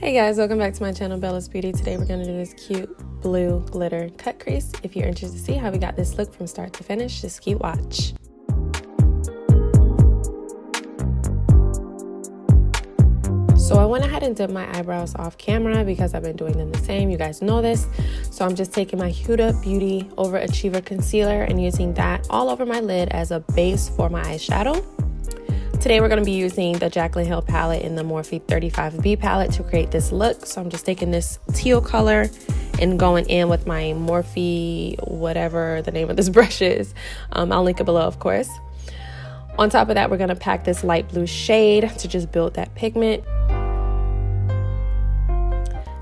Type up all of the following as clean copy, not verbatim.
Hey guys, welcome back to my channel, Bella's Beauty. Today we're going to do this cute blue glitter cut crease. If you're interested to see how we got this look from start to finish, just keep watch. So I went ahead and did my eyebrows off camera because I've been doing them the same. You guys know this. So I'm just taking my Huda Beauty Overachiever Concealer and using that all over my lid as a base for my eyeshadow. Today we're going to be using the Jaclyn Hill palette in the Morphe 35B palette to create this look. So I'm just taking this teal color and going in with my Morphe, whatever the name of this brush is. I'll link it below, of course. On top of that, we're going to pack this light blue shade to just build that pigment.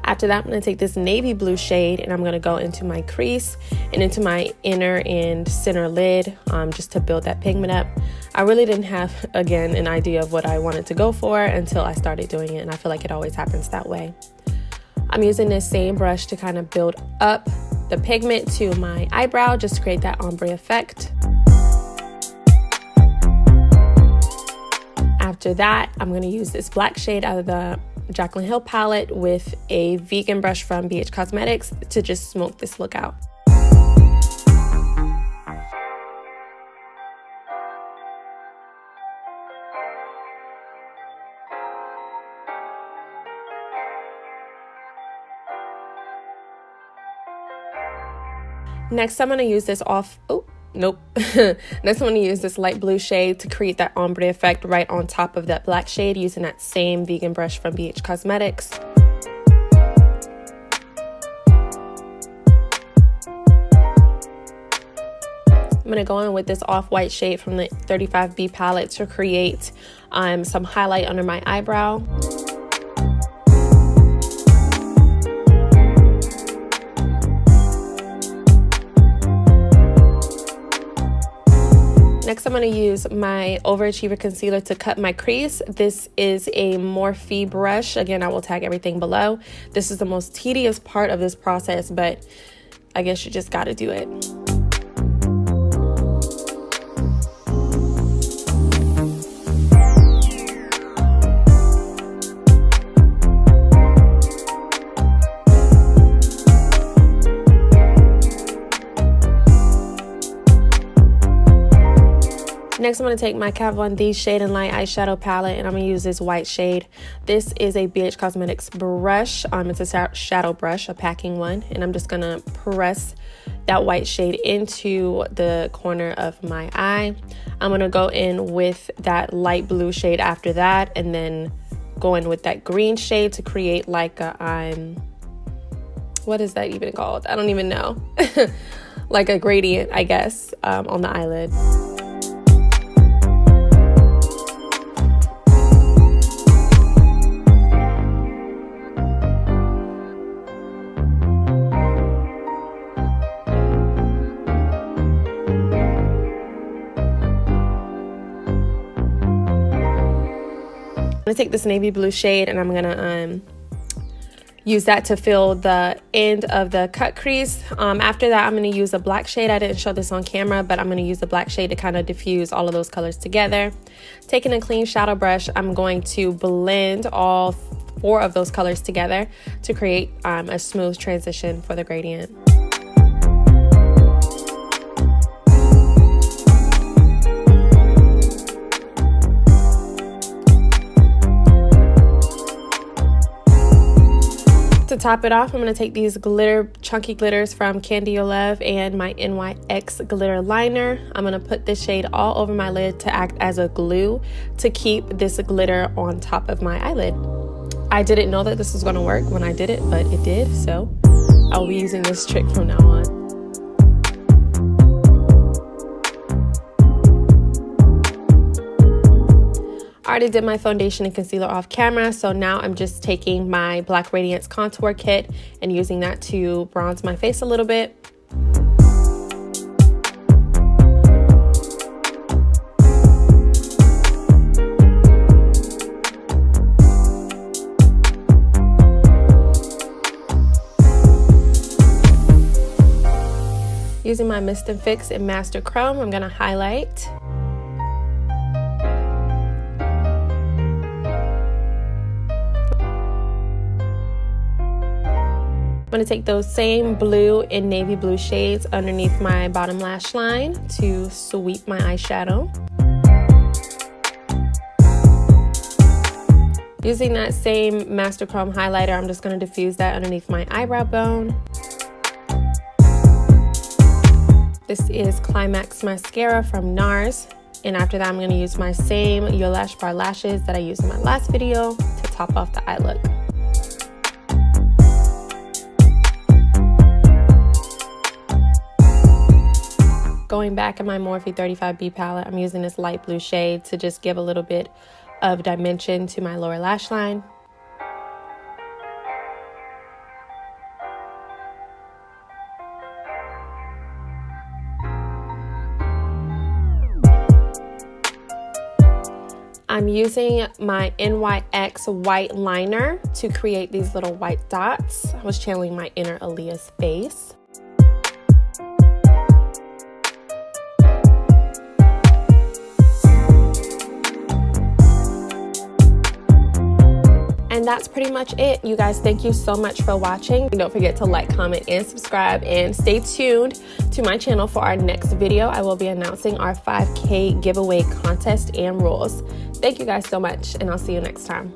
After that, I'm going to take this navy blue shade and I'm going to go into my crease and into my inner and center lid just to build that pigment up. I really didn't have, again, an idea of what I wanted to go for until I started doing it, and I feel like it always happens that way. I'm using this same brush to kind of build up the pigment to my eyebrow just to create that ombre effect. After that, I'm going to use this black shade out of the Jaclyn Hill palette with a vegan brush from BH Cosmetics to just smoke this look out. Next, I'm going to use this Next, I'm going to use this light blue shade to create that ombre effect right on top of that black shade using that same vegan brush from BH Cosmetics. I'm going to go in with this off-white shade from the 35B palette to create some highlight under my eyebrow. Next, I'm going to use my Overachiever Concealer to cut my crease. This is a Morphe brush. Again, I will tag everything below. This is the most tedious part of this process, but I guess you just got to do it. Next, I'm going to take my Kat Von D Shade and Light eyeshadow palette and I'm going to use this white shade. This is a BH Cosmetics brush. It's a shadow brush, a packing one. And I'm just going to press that white shade into the corner of my eye. I'm going to go in with that light blue shade after that and then go in with that green shade to create like a, what is that even called? I don't even know. Like a gradient, I guess, on the eyelid. I'm going to take this navy blue shade and I'm going to use that to fill the end of the cut crease. After that, I'm going to use a black shade. I didn't show this on camera, but I'm going to use the black shade to kind of diffuse all of those colors together. Taking a clean shadow brush, I'm going to blend all 4 of those colors together to create a smooth transition for the gradient. To top it off, I'm going to take these chunky glitters from Candy Your Love and my NYX glitter liner. I'm going to put this shade all over my lid to act as a glue to keep this glitter on top of my eyelid. I didn't know that this was going to work when I did it, but it did, so I'll be using this trick from now on. I already did my foundation and concealer off camera, so now I'm just taking my Black Radiance contour kit and using that to bronze my face a little bit. Using my Mist & Fix in Master Chrome, I'm going to highlight. going to take those same blue and navy blue shades underneath my bottom lash line to sweep my eyeshadow. Using that same Master Chrome highlighter, I'm just going to diffuse that underneath my eyebrow bone. This is Climax Mascara from NARS. And after that, I'm going to use my same Your Lash Bar lashes that I used in my last video to top off the eye look. Going back in my Morphe 35B palette, I'm using this light blue shade to just give a little bit of dimension to my lower lash line. I'm using my NYX white liner to create these little white dots. I was channeling my inner Aaliyah's face. And that's pretty much it. You guys, thank you so much for watching. Don't forget to like, comment, and subscribe, and stay tuned to my channel for our next video. I will be announcing our 5K giveaway contest and rules. Thank you guys so much, and I'll see you next time.